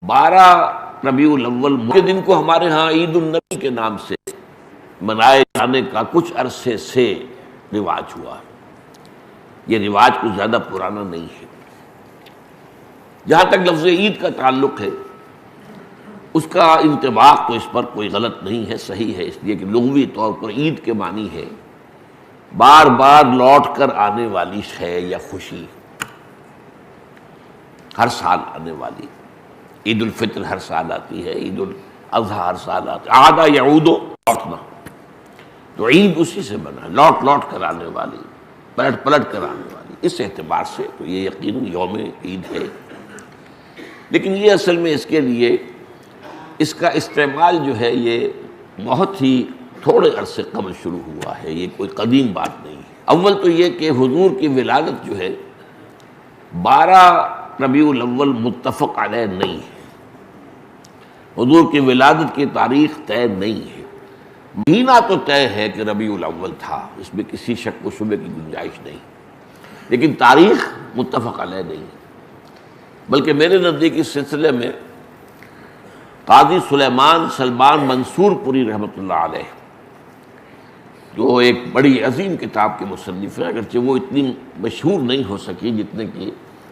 12 ربیع الاول کے دن کو ہمارے ہاں عید النبی کے نام سے منائے جانے کا کچھ عرصے سے رواج ہوا ہے۔ یہ رواج کچھ زیادہ پرانا نہیں ہے۔ جہاں تک لفظ عید کا تعلق ہے، اس کا انطباق تو اس پر کوئی غلط نہیں ہے، صحیح ہے، اس لیے کہ لغوی طور پر عید کے معنی ہے بار بار لوٹ کر آنے والی شے یا خوشی، ہر سال آنے والی۔ عید الفطر ہر سال آتی ہے، عید الاضحیٰ ہر سال آتی ہے، عاد یعود، لوٹنا، تو عید اسی سے بنا، لوٹ لوٹ کر آنے والی، پلٹ پلٹ کر آنے والی۔ اس اعتبار سے تو یہ یقیناً یوم عید ہے، لیکن یہ اصل میں اس کے لیے اس کا استعمال جو ہے یہ بہت ہی تھوڑے عرصے قبل شروع ہوا ہے، یہ کوئی قدیم بات نہیں ہے۔ اول تو یہ کہ حضور کی ولادت جو ہے 12 ربیع الاول متفق علیہ نہیں ہے، حضور کی ولادت کی تاریخ طے نہیں ہے۔ مہینہ تو طے ہے کہ ربیع الاول تھا، اس میں کسی شک و شبے کی گنجائش نہیں، لیکن تاریخ متفق علیہ نہیں ہے۔ بلکہ میرے نزدیک اس سلسلے میں قاضی سلیمان سلمان منصور پوری رحمۃ اللہ علیہ، جو ایک بڑی عظیم کتاب کے مصنف ہیں، اگرچہ وہ اتنی مشہور نہیں ہو سکی جتنے کہ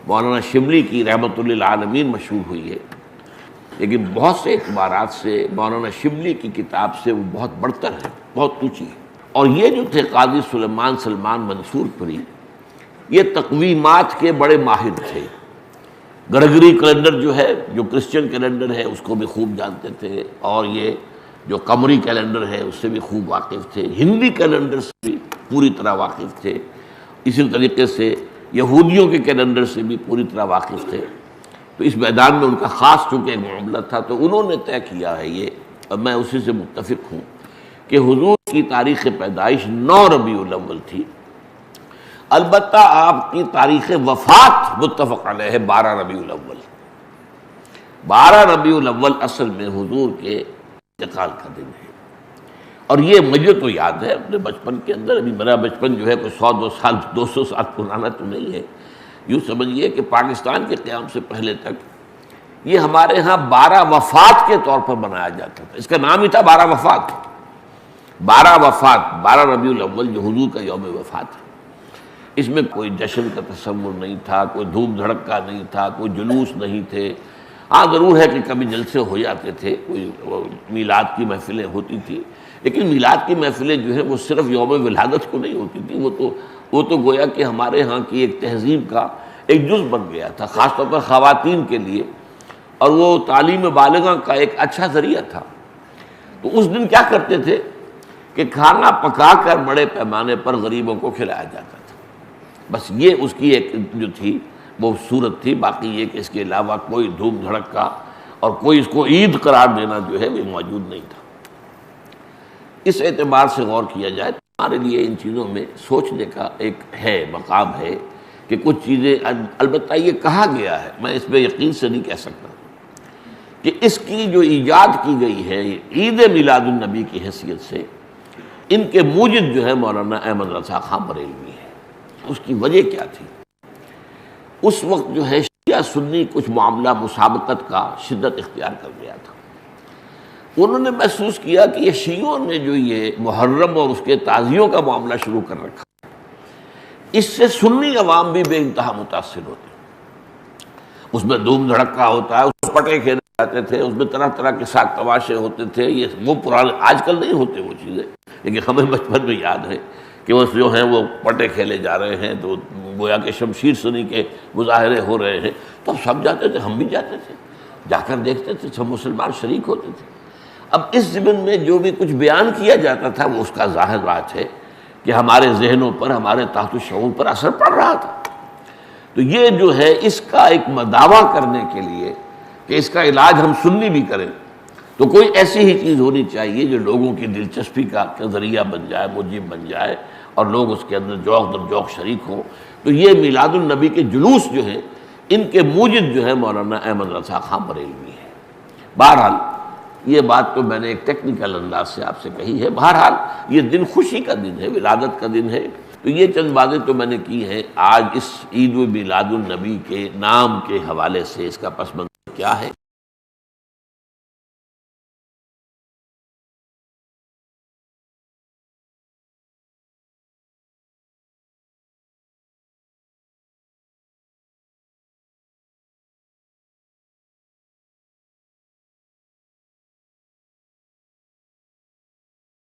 مولانا شبلی کی رحمۃ للعالمین مشہور ہوئی ہے، لیکن بہت سے اعتبارات سے مولانا شبلی کی کتاب سے وہ بہت بڑھتر ہے، بہت اونچی ہے۔ اور یہ جو تھے قاضی سلیمان سلمان منصور پوری، یہ تقویمات کے بڑے ماہر تھے۔ گرگری کیلنڈر جو ہے، جو کرسچن کیلنڈر ہے، اس کو بھی خوب جانتے تھے، اور یہ جو قمری کیلنڈر ہے اس سے بھی خوب واقف تھے، ہندی کیلنڈر سے بھی پوری طرح واقف تھے، اسی طریقے سے یہودیوں کے کیلنڈر سے بھی پوری طرح واقف تھے۔ تو اس میدان میں ان کا خاص چونکہ ایک معاملہ تھا، تو انہوں نے طے کیا ہے یہ، اور میں اسی سے متفق ہوں، کہ حضور کی تاریخ پیدائش 9 ربیع الاول تھی۔ البتہ آپ کی تاریخ وفات متفق علیہ ہے 12 ربیع الاول۔ 12 ربیع الاول اصل میں حضور کے انتقال کا دن ہے، اور یہ مجھے تو یاد ہے اپنے بچپن کے اندر، ابھی میرا بچپن جو ہے کوئی 100 200 سال پرانا تو نہیں ہے، یوں سمجھیے کہ پاکستان کے قیام سے پہلے تک یہ ہمارے ہاں 12 وفات کے طور پر منایا جاتا تھا۔ اس کا نام ہی تھا 12 وفات۔ 12 وفات، 12 ربیع الاول جو حضور کا یوم وفات ہے، اس میں کوئی جشن کا تصور نہیں تھا، کوئی دھوم دھڑکا نہیں تھا، کوئی جلوس نہیں تھے۔ ہاں ضرور ہے کہ کبھی جلسے ہو جاتے تھے، کوئی میلاد کی محفلیں ہوتی تھیں، لیکن میلاد کی محفلیں جو ہیں وہ صرف یوم ولادت کو نہیں ہوتی تھی، وہ تو گویا کہ ہمارے ہاں کی ایک تہذیب کا ایک جز بن گیا تھا، خاص طور پر خواتین کے لیے، اور وہ تعلیم بالغہ کا ایک اچھا ذریعہ تھا۔ تو اس دن کیا کرتے تھے کہ کھانا پکا کر بڑے پیمانے پر غریبوں کو کھلایا جاتا تھا، بس یہ اس کی ایک جو تھی وہ صورت تھی۔ باقی یہ کہ اس کے علاوہ کوئی دھوم دھڑکا اور کوئی اس کو عید قرار دینا جو ہے وہ موجود نہیں تھا۔ اس اعتبار سے غور کیا جائے تو ہمارے لیے ان چیزوں میں سوچنے کا ایک ہے، مقام ہے کہ کچھ چیزیں، البتہ یہ کہا گیا ہے، میں اس پہ یقین سے نہیں کہہ سکتا، کہ اس کی جو ایجاد کی گئی ہے عید میلاد النبی کی حیثیت سے، ان کے موجد جو ہے مولانا احمد رضا خان بریلوی ہے۔ اس کی وجہ کیا تھی؟ اس وقت جو ہے شیعہ سنی کچھ معاملہ مسابقت کا شدت اختیار کر گیا تھا۔ انہوں نے محسوس کیا کہ یہ شیعوں نے جو یہ محرم اور اس کے تعزیوں کا معاملہ شروع کر رکھا، اس سے سنی عوام بھی بے انتہا متاثر ہوتے، اس میں دھوم دھڑکا ہوتا ہے، اس میں پٹے کھیلے جاتے تھے، اس میں طرح طرح کے ساتھ تماشے ہوتے تھے، یہ وہ پرانے، آج کل نہیں ہوتے وہ چیزیں، لیکن ہمیں بچپن میں یاد ہے کہ وہ جو ہیں وہ پٹے کھیلے جا رہے ہیں، تو گویا کہ شمشیر سنی کے مظاہرے ہو رہے ہیں، تو سب جاتے تھے، ہم بھی جاتے تھے، جا کر دیکھتے تھے، سب مسلمان شریک ہوتے تھے۔ اب اس ضمن میں جو بھی کچھ بیان کیا جاتا تھا وہ اس کا ظاہر بات ہے کہ ہمارے ذہنوں پر، ہمارے تحت الشعور پر اثر پڑ رہا تھا۔ تو یہ جو ہے اس کا ایک دعویٰ کرنے کے لیے کہ اس کا علاج ہم سنی بھی کریں، تو کوئی ایسی ہی چیز ہونی چاہیے جو لوگوں کی دلچسپی کا ذریعہ بن جائے، موجب بن جائے، اور لوگ اس کے اندر ذوق در ذوق شریک ہوں۔ تو یہ میلاد النبی کے جلوس جو ہیں، ان کے موجد جو ہے مولانا احمد رضا خان بریلوی ہے۔ بہرحال یہ بات تو میں نے ایک ٹیکنیکل انداز سے آپ سے کہی ہے، بہرحال یہ دن خوشی کا دن ہے، ولادت کا دن ہے۔ تو یہ چند باتیں تو میں نے کی ہیں۔ آج اس عید میلاد النبی کے نام کے حوالے سے اس کا پس منظر کیا ہے؟